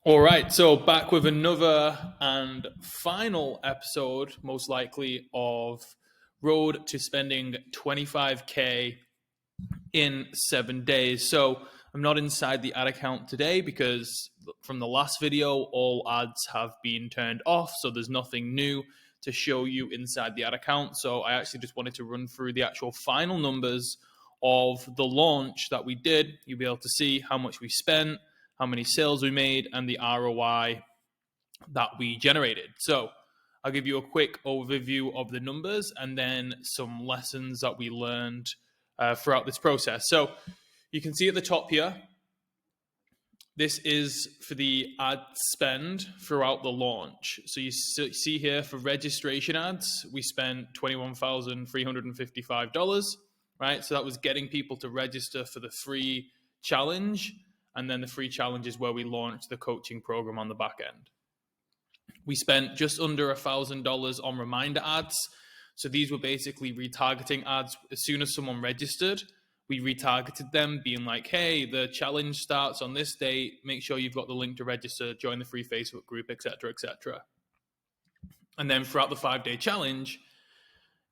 All right, so back with another and final episode, most likely, of Road to Spending 25K in 7 days. So I'm not inside the ad account today because from the last video, all ads have been turned off. So there's nothing new to show you inside the ad account. So I actually just wanted to run through the actual final numbers of the launch that we did. You'll be able to see how much we spent, how many sales we made, and the ROI that we generated. So I'll give you a quick overview of the numbers and then some lessons that we learned throughout this process. So you can see at the top here, this is for the ad spend throughout the launch. So you see here for registration ads, we spent $21,355, right? So that was getting people to register for the free challenge. And then the free challenge is where we launched the coaching program on the back end. We spent just under $1,000 on reminder ads. So these were basically retargeting ads. As soon as someone registered, we retargeted them, being like, hey, the challenge starts on this date. Make sure you've got the link to register, join the free Facebook group, etc., etc. And then throughout the 5-day challenge,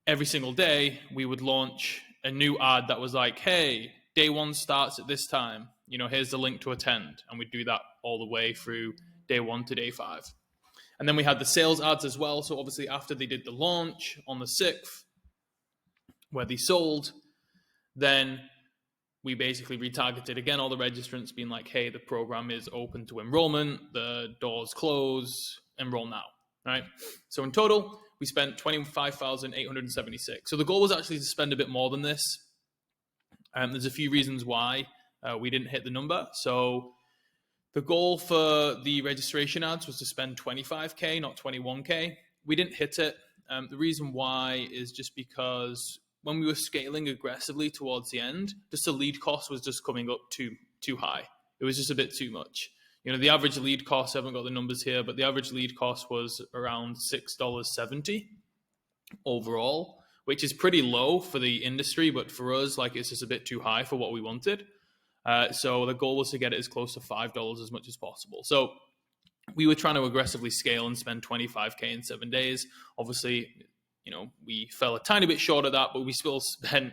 every single day, we would launch a new ad that was like, hey, day one starts at this time. Here's the link to attend. And we'd do that all the way through day 1 to day 5. And then we had the sales ads as well. So obviously after they did the launch on the 6th, where they sold, then we basically retargeted again all the registrants, being like, hey, the program is open to enrollment, the doors close, enroll now, right? So in total, we spent $25,876. So the goal was actually to spend a bit more than this. There's a few reasons why we didn't hit the number. So the goal for the registration ads was to spend 25K, not 21K. We didn't hit it. The reason why is just because when we were scaling aggressively towards the end, just the lead cost was just coming up too high. It was just a bit too much. The average lead cost, I haven't got the numbers here, but the average lead cost was around $6.70 overall, which is pretty low for the industry, but for us, it's just a bit too high for what we wanted. So the goal was to get it as close to $5 as much as possible. So we were trying to aggressively scale and spend 25K in 7 days. Obviously, we fell a tiny bit short of that, but we still spent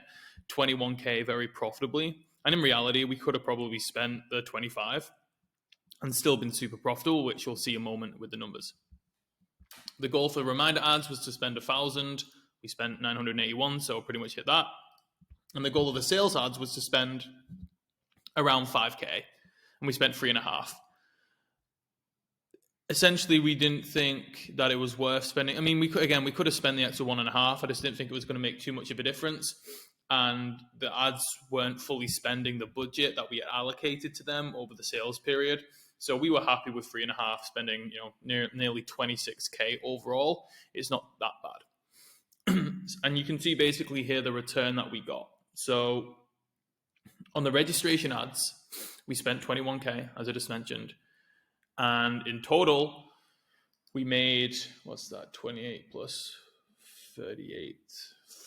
21K very profitably. And in reality, we could have probably spent the 25 and still been super profitable, which you'll see a moment with the numbers. The goal for reminder ads was to spend 1,000. We spent 981, so pretty much hit that. And the goal of the sales ads was to spend around 5K, and we spent 3.5. Essentially, we didn't think that it was worth spending. I mean, we could have spent the extra 1.5. I just didn't think it was going to make too much of a difference. And the ads weren't fully spending the budget that we had allocated to them over the sales period. So we were happy with 3.5, spending nearly 26K overall. It's not that bad. And you can see basically here the return that we got. So on the registration ads, we spent 21K, as I just mentioned. And in total, we made, 28 plus 38,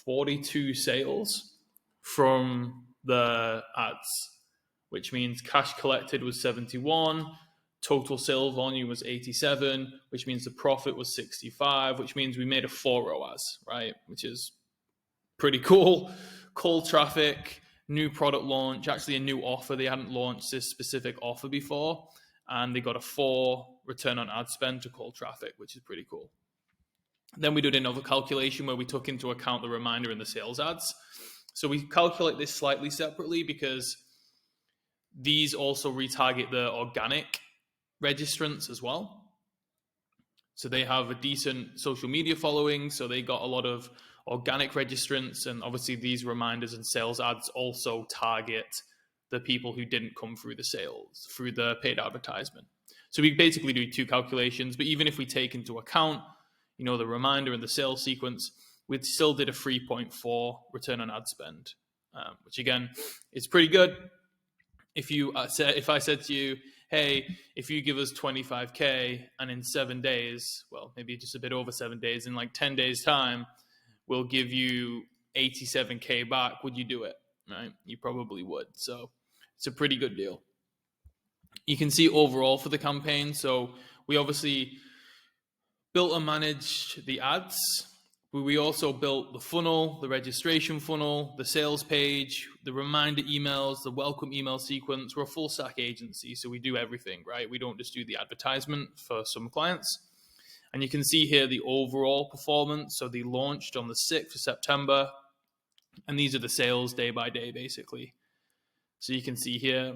42 sales from the ads, which means cash collected was 71, total sales volume was 87, which means the profit was 65, which means we made a 4 ROAS, right? Which is pretty cool. Cold traffic, new product launch, actually a new offer. They hadn't launched this specific offer before. And they got a 4 return on ad spend to cold traffic, which is pretty cool. Then we did another calculation where we took into account the reminder and the sales ads. So we calculate this slightly separately because these also retarget the organic registrants as well. So they have a decent social media following, so they got a lot of organic registrants, and obviously these reminders and sales ads also target the people who didn't come through the sales, through the paid advertisement. So we basically do 2 calculations, but even if we take into account, the reminder and the sales sequence, we still did a 3.4 return on ad spend, which again is pretty good. If I said to you, hey, if you give us 25K and in 7 days, well, maybe just a bit over 7 days, in 10 days time, we'll give you 87K back, would you do it? Right? You probably would. So it's a pretty good deal. You can see overall for the campaign. So we obviously built and managed the ads. We also built the funnel, the registration funnel, the sales page, the reminder emails, the welcome email sequence. We're a full stack agency, so we do everything, right? We don't just do the advertisement for some clients. And you can see here the overall performance. So they launched on the 6th of September, and these are the sales day by day, basically. So you can see here,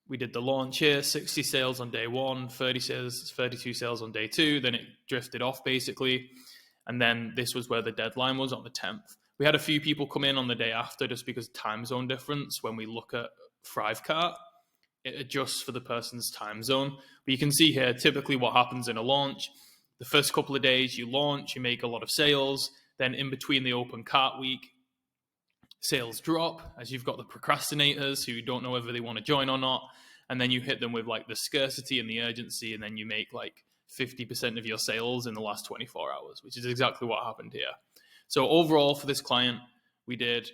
we did the launch here, 60 sales on day 1, 32 sales on day 2, then it drifted off basically. And then this was where the deadline was on the 10th. We had a few people come in on the day after just because time zone difference. When we look at Thrivecart, it adjusts for the person's time zone. But you can see here, typically what happens in a launch, the first couple of days you launch, you make a lot of sales. Then in between the open cart week, sales drop as you've got the procrastinators who don't know whether they want to join or not. And then you hit them with like the scarcity and the urgency, and then you make like 50% of your sales in the last 24 hours, which is exactly what happened here. So overall for this client, we did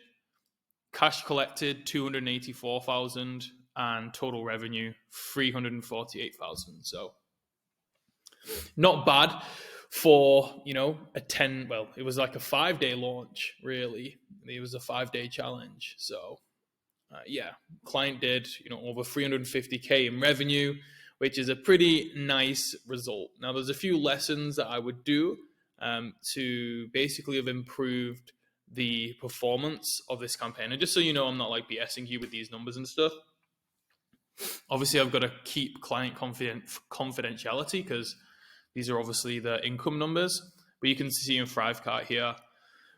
cash collected 284,000 and total revenue 348,000. So not bad for, it was like a 5-day launch, really. It was a 5-day challenge. So client did, over 350K in revenue, which is a pretty nice result. Now, there's a few lessons that I would do to basically have improved the performance of this campaign. And just so you know, I'm not like BSing you with these numbers and stuff. Obviously, I've got to keep client confidentiality because these are obviously the income numbers. But you can see in Thrivecart here,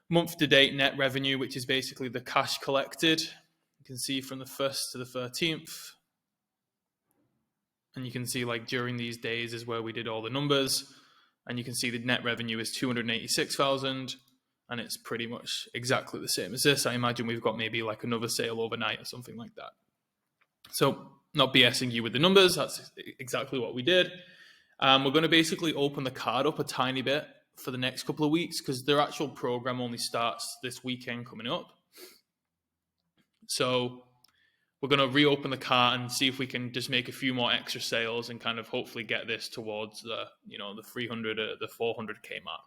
month to date net revenue, which is basically the cash collected. You can see from the 1st to the 13th. And you can see like during these days is where we did all the numbers. And you can see the net revenue is 286,000. And it's pretty much exactly the same as this. I imagine we've got maybe like another sale overnight or something like that. So not BSing you with the numbers. That's exactly what we did. We're going to basically open the card up a tiny bit for the next couple of weeks because their actual program only starts this weekend coming up. So we're going to reopen the cart and see if we can just make a few more extra sales and kind of hopefully get this towards the 300, the 400K mark.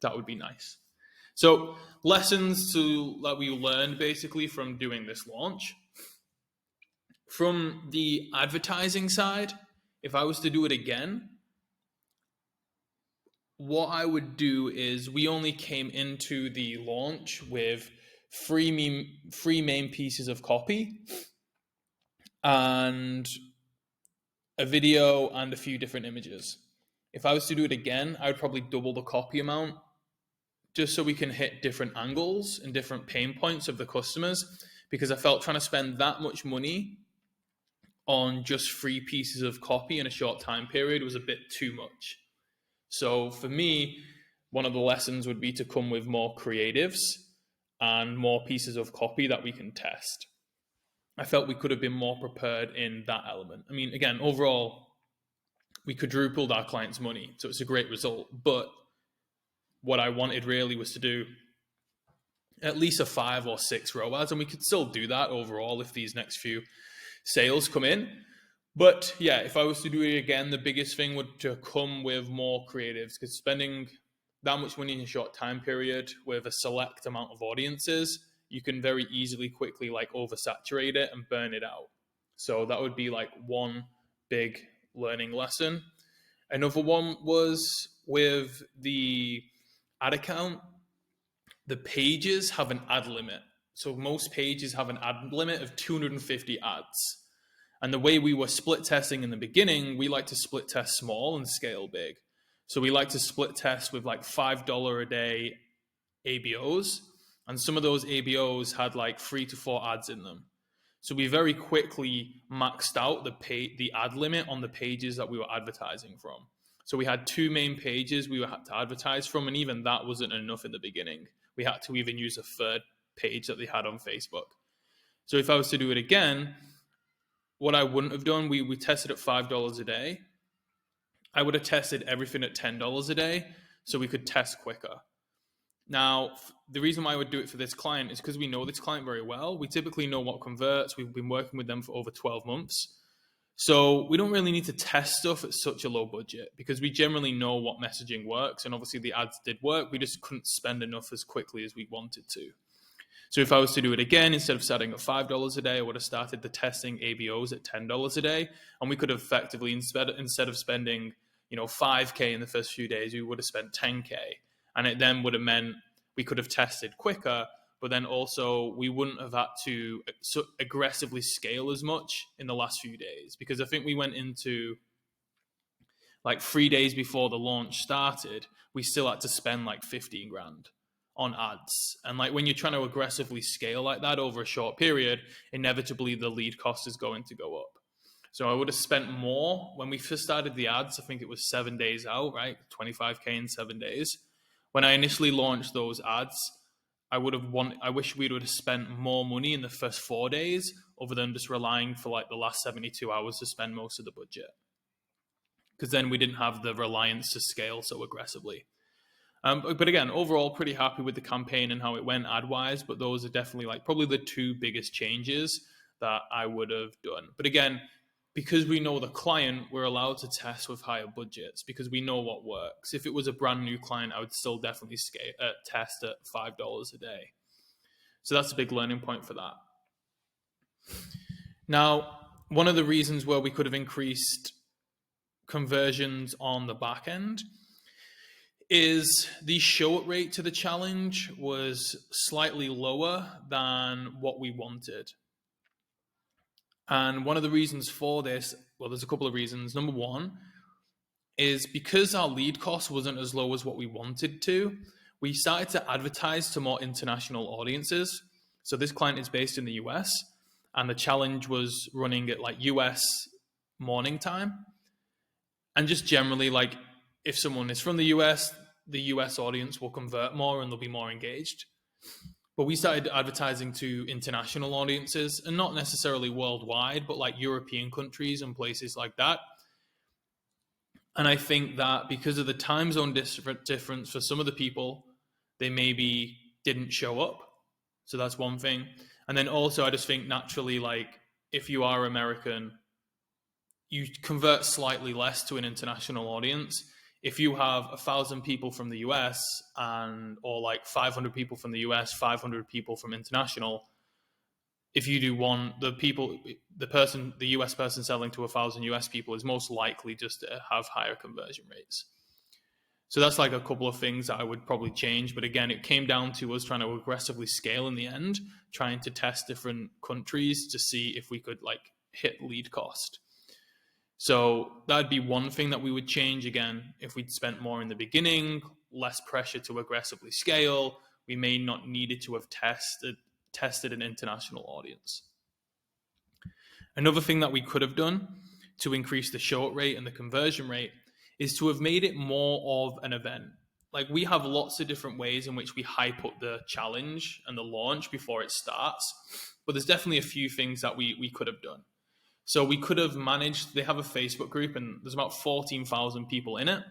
That would be nice. So lessons that we learned basically from doing this launch. From the advertising side, if I was to do it again, what I would do is we only came into the launch with three main pieces of copy and a video and a few different images. If I was to do it again, I would probably double the copy amount just so we can hit different angles and different pain points of the customers, because I felt trying to spend that much money on just 3 pieces of copy in a short time period was a bit too much. So for me, one of the lessons would be to come with more creatives and more pieces of copy that we can test. I felt we could have been more prepared in that element. I mean, again, overall, we quadrupled our clients' money, so it's a great result. But what I wanted really was to do at least a 5 or 6 ROAS, and we could still do that overall if these next few sales come in. But yeah, if I was to do it again, the biggest thing would to come with more creatives, because spending that much money in a short time period with a select amount of audiences, you can very easily quickly like oversaturate it and burn it out. So that would be like one big learning lesson. Another one was with the ad account, the pages have an ad limit. So most pages have an ad limit of 250 ads. And the way we were split testing in the beginning, we like to split test small and scale big. So we like to split test with like $5 a day ABOs. And some of those ABOs had like 3 to 4 ads in them. So we very quickly maxed out the ad limit on the pages that we were advertising from. So we had 2 main pages we had to advertise from, and even that wasn't enough in the beginning. We had to even use a 3rd page that they had on Facebook. So if I was to do it again, what I wouldn't have done, we tested at $5 a day. I would have tested everything at $10 a day so we could test quicker. Now, the reason why I would do it for this client is because we know this client very well. We typically know what converts. We've been working with them for over 12 months. So we don't really need to test stuff at such a low budget because we generally know what messaging works. And obviously the ads did work. We just couldn't spend enough as quickly as we wanted to. So if I was to do it again, instead of starting at $5 a day, I would have started the testing ABOs at $10 a day. And we could have effectively, instead of spending, $5K in the first few days, we would have spent $10K. And it then would have meant we could have tested quicker, but then also we wouldn't have had to aggressively scale as much in the last few days. Because I think we went into like 3 days before the launch started, we still had to spend like 15 grand on ads. And like when you're trying to aggressively scale like that over a short period, inevitably the lead cost is going to go up. So I would have spent more when we first started the ads. I think it was 7 days out, right? 25K in 7 days. When I initially launched those ads, I wish we would have spent more money in the first 4 days other than just relying for like the last 72 hours to spend most of the budget. Because then we didn't have the reliance to scale so aggressively. But again, overall, pretty happy with the campaign and how it went ad-wise. But those are definitely like probably the two biggest changes that I would have done. But again, because we know the client, we're allowed to test with higher budgets because we know what works. If it was a brand new client, I would still definitely test at $5 a day. So that's a big learning point for that. Now, one of the reasons where we could have increased conversions on the back end is the show rate to the challenge was slightly lower than what we wanted. And one of the reasons for this, well, there's a couple of reasons. Number one is because our lead cost wasn't as low as what we wanted to, we started to advertise to more international audiences. So this client is based in the US, and the challenge was running at like US morning time. And just generally, like if someone is from the US audience will convert more and they'll be more engaged. But we started advertising to international audiences, and not necessarily worldwide, but like European countries and places like that. And I think that because of the time zone difference for some of the people, they maybe didn't show up. So that's one thing. And then also I just think naturally, like if you are American, you convert slightly less to an international audience. If you have 1,000 people from the US or like 500 people from the US, 500 people from international, if you do the US person selling to 1,000 US people is most likely just to have higher conversion rates. So that's like a couple of things that I would probably change. But again, it came down to us trying to aggressively scale in the end, trying to test different countries to see if we could like hit lead cost. So that'd be one thing that we would change. Again, if we'd spent more in the beginning, less pressure to aggressively scale, we may not needed to have tested an international audience. Another thing that we could have done to increase the show rate and the conversion rate is to have made it more of an event. Like we have lots of different ways in which we hype up the challenge and the launch before it starts, but there's definitely a few things that we could have done. So we could have managed, they have a Facebook group and there's about 14,000 people in it.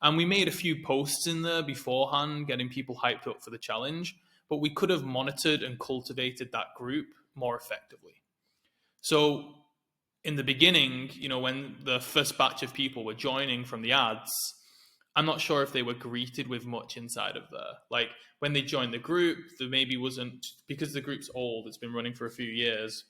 And we made a few posts in there beforehand, getting people hyped up for the challenge, but we could have monitored and cultivated that group more effectively. So in the beginning, when the first batch of people were joining from the ads, I'm not sure if they were greeted with much inside of there. Like when they joined the group, there maybe wasn't, because the group's old, it's been running for a few years,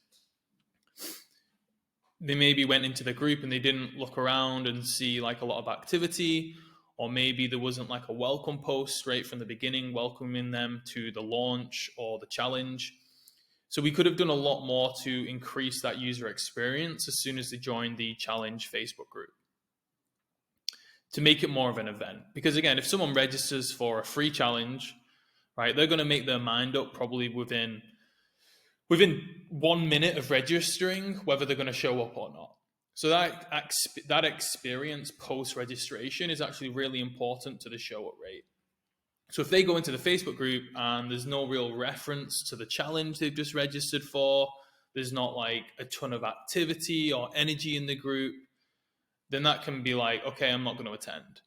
they maybe went into the group and they didn't look around and see like a lot of activity, or maybe there wasn't like a welcome post straight from the beginning welcoming them to the launch or the challenge. So we could have done a lot more to increase that user experience as soon as they joined the challenge Facebook group, to make it more of an event. Because again, if someone registers for a free challenge, right, they're going to make their mind up probably within 1 minute of registering whether they're going to show up or not. So that experience post-registration is actually really important to the show-up rate. So if they go into the Facebook group and there's no real reference to the challenge they've just registered for, there's not like a ton of activity or energy in the group, then that can be like, okay, I'm not going to attend.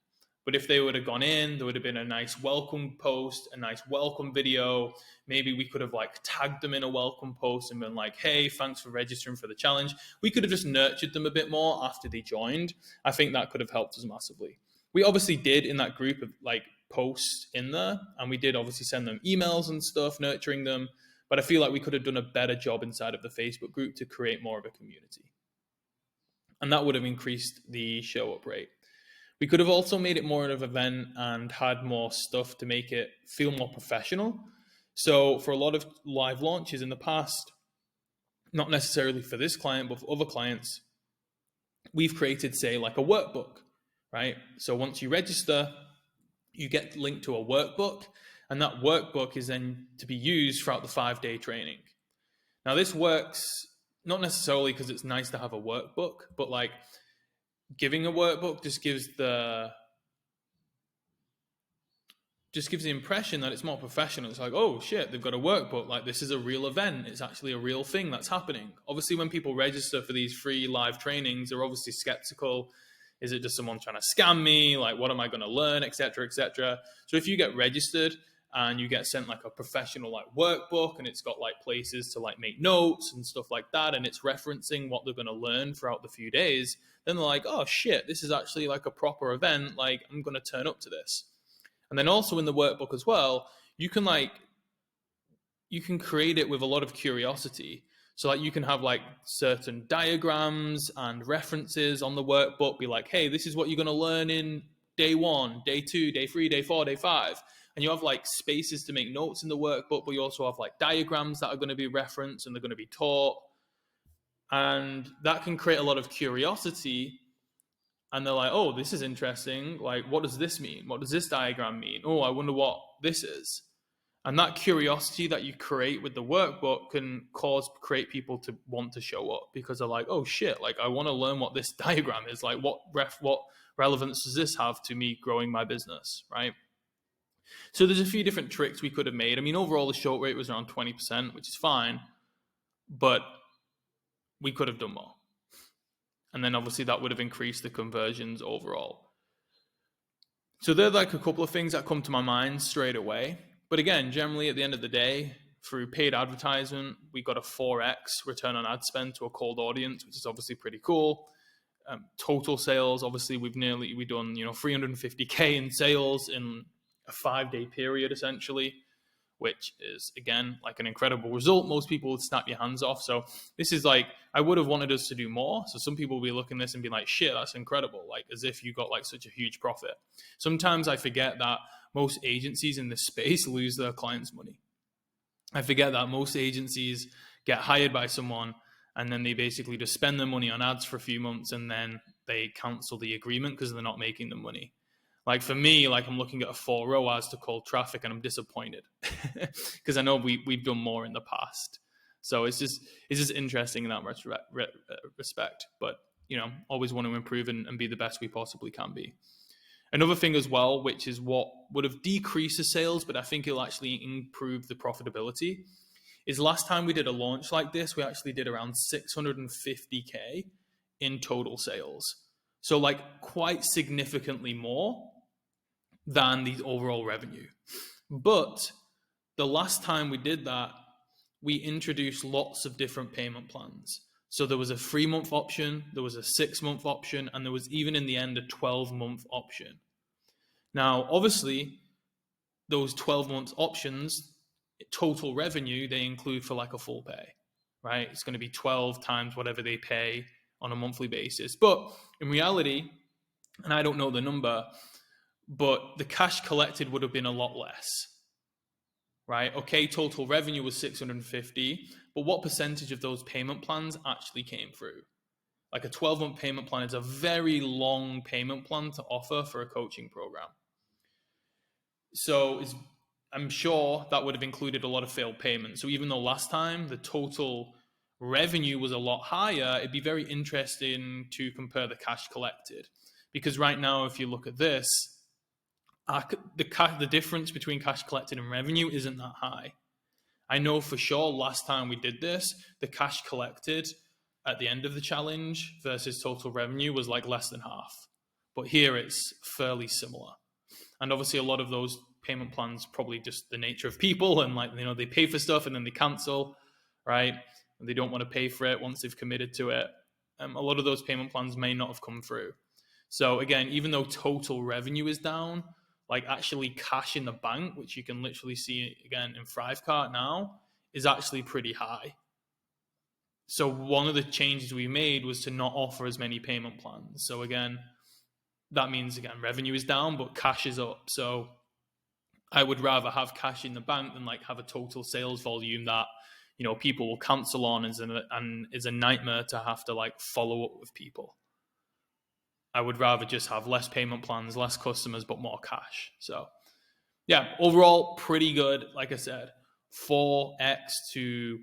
But if they would have gone in, there would have been a nice welcome post, a nice welcome video. Maybe we could have like tagged them in a welcome post and been like, hey, thanks for registering for the challenge. We could have just nurtured them a bit more after they joined. I think that could have helped us massively. We obviously did in that group of like posts in there, and we did obviously send them emails and stuff, nurturing them. But I feel like we could have done a better job inside of the Facebook group to create more of a community. And that would have increased the show up rate. We could have also made it more of an event and had more stuff to make it feel more professional. So for a lot of live launches in the past, not necessarily for this client, but for other clients, we've created, say, like a workbook, right? So once you register, you get linked to a workbook, and that workbook is then to be used throughout the 5-day training. Now, this works not necessarily because it's nice to have a workbook, but like giving a workbook just gives the impression that it's more professional. It's like, oh shit, they've got a workbook. Like, this is a real event. It's actually a real thing that's happening. Obviously, when people register for these free live trainings, they're obviously skeptical. Is it just someone trying to scam me? Like, what am I going to learn, etc., etc.? So if you get registered and you get sent like a professional like workbook, and it's got like places to like make notes and stuff like that, and it's referencing what they're going to learn throughout the few days, then they're like, oh shit, this is actually like a proper event. Like, I'm going to turn up to this. And then also in the workbook as well, you can create it with a lot of curiosity. So like you can have like certain diagrams and references on the workbook, be like, hey, this is what you're going to learn in day 1, day 2, day 3, day 4, day 5. And you have like spaces to make notes in the workbook, but you also have like diagrams that are going to be referenced and they're going to be taught. And that can create a lot of curiosity. And they're like, oh, this is interesting. Like, what does this mean? What does this diagram mean? Oh, I wonder what this is. And that curiosity that you create with the workbook can create people to want to show up, because they're like, oh shit, like I want to learn what this diagram is. Like, what relevance does this have to me growing my business, right? So there's a few different tricks we could have made. I mean, overall the show rate was around 20%, which is fine, but we could have done more. And then obviously that would have increased the conversions overall. So they're like a couple of things that come to my mind straight away. But again, generally at the end of the day, through paid advertisement, we got a 4x return on ad spend to a cold audience, which is obviously pretty cool. Total sales, obviously we've done 350K in sales in a 5-day period essentially, which is again like an incredible result. Most people would snap your hands off. So this is like, I would have wanted us to do more. So some people will be looking at this and be like, shit, that's incredible. Like, as if you got like such a huge profit. Sometimes I forget that most agencies in this space lose their clients' money. I forget that most agencies get hired by someone and then they basically just spend their money on ads for a few months and then they cancel the agreement because they're not making the money. Like for me, like I'm looking at a 4 ROAS to cold traffic and I'm disappointed because I know we've done more in the past. So it's just interesting in that respect. But, always want to improve and be the best we possibly can be. Another thing as well, which is what would have decreased the sales, but I think it'll actually improve the profitability, is last time we did a launch like this, we actually did around 650K in total sales. So like quite significantly more than the overall revenue. But the last time we did that, we introduced lots of different payment plans. So there was a 3-month option, there was a 6-month option, and there was even in the end a 12-month option. Now, obviously, those 12-month options, total revenue, they include for like a full pay, right? It's going to be 12 times whatever they pay on a monthly basis. But in reality, and I don't know the number, but the cash collected would have been a lot less, right? Okay, total revenue was 650, but what percentage of those payment plans actually came through? Like a 12-month payment plan is a very long payment plan to offer for a coaching program. So I'm sure that would have included a lot of failed payments. So even though last time the total revenue was a lot higher, it'd be very interesting to compare the cash collected. Because right now, if you look at this, the difference between cash collected and revenue isn't that high. I know for sure last time we did this, the cash collected at the end of the challenge versus total revenue was like less than half. But here it's fairly similar. And obviously a lot of those payment plans, probably just the nature of people, and like, they pay for stuff and then they cancel, right? And they don't want to pay for it once they've committed to it. A lot of those payment plans may not have come through. So again, even though total revenue is down, like actually cash in the bank, which you can literally see again in Thrivecart now, is actually pretty high. So one of the changes we made was to not offer as many payment plans. So again, that means again revenue is down, but cash is up. So I would rather have cash in the bank than like have a total sales volume that people will cancel on, and is a nightmare to have to like follow up with people. I would rather just have less payment plans, less customers, but more cash. So yeah, overall pretty good. Like I said, 4x to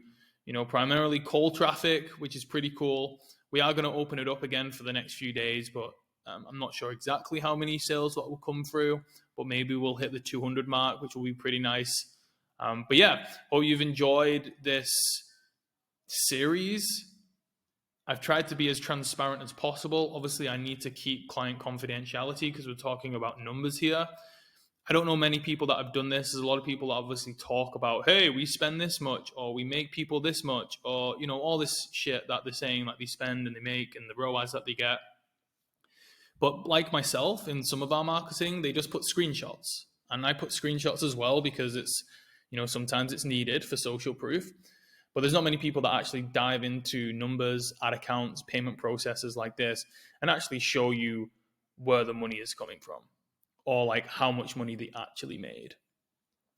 primarily cold traffic, which is pretty cool. We are going to open it up again for the next few days, but I'm not sure exactly how many sales that will come through, but maybe we'll hit the 200 mark, which will be pretty nice. But yeah, hope you've enjoyed this series. I've tried to be as transparent as possible. Obviously, I need to keep client confidentiality because we're talking about numbers here. I don't know many people that have done this. There's a lot of people that obviously talk about, hey, we spend this much, or we make people this much, or, all this shit that they're saying that they spend and they make and the ROAS that they get. But like myself, in some of our marketing, they just put screenshots. And I put screenshots as well because it's, sometimes it's needed for social proof. But there's not many people that actually dive into numbers, ad accounts, payment processes like this, and actually show you where the money is coming from, or like how much money they actually made.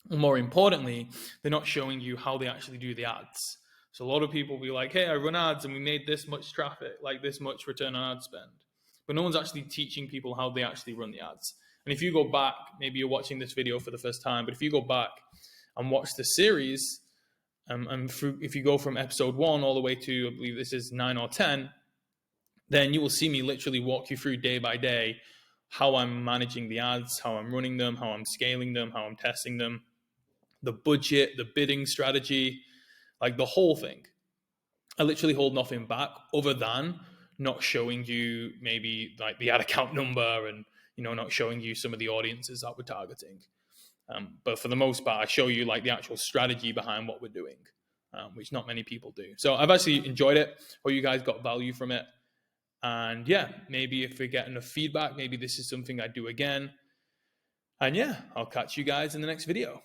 And more importantly, they're not showing you how they actually do the ads. So a lot of people will be like, hey, I run ads and we made this much traffic, like this much return on ad spend. But no one's actually teaching people how they actually run the ads. And if you go back, maybe you're watching this video for the first time, but if you go back and watch the series, if you go from episode 1 all the way to, I believe this is 9 or 10, then you will see me literally walk you through day by day how I'm managing the ads, how I'm running them, how I'm scaling them, how I'm testing them, the budget, the bidding strategy, like the whole thing. I literally hold nothing back other than not showing you maybe like the ad account number and, not showing you some of the audiences that we're targeting. But for the most part, I show you like the actual strategy behind what we're doing, which not many people do. So I've actually enjoyed it. Hope you guys got value from it. And yeah, maybe if we get enough feedback, maybe this is something I do again. And yeah, I'll catch you guys in the next video.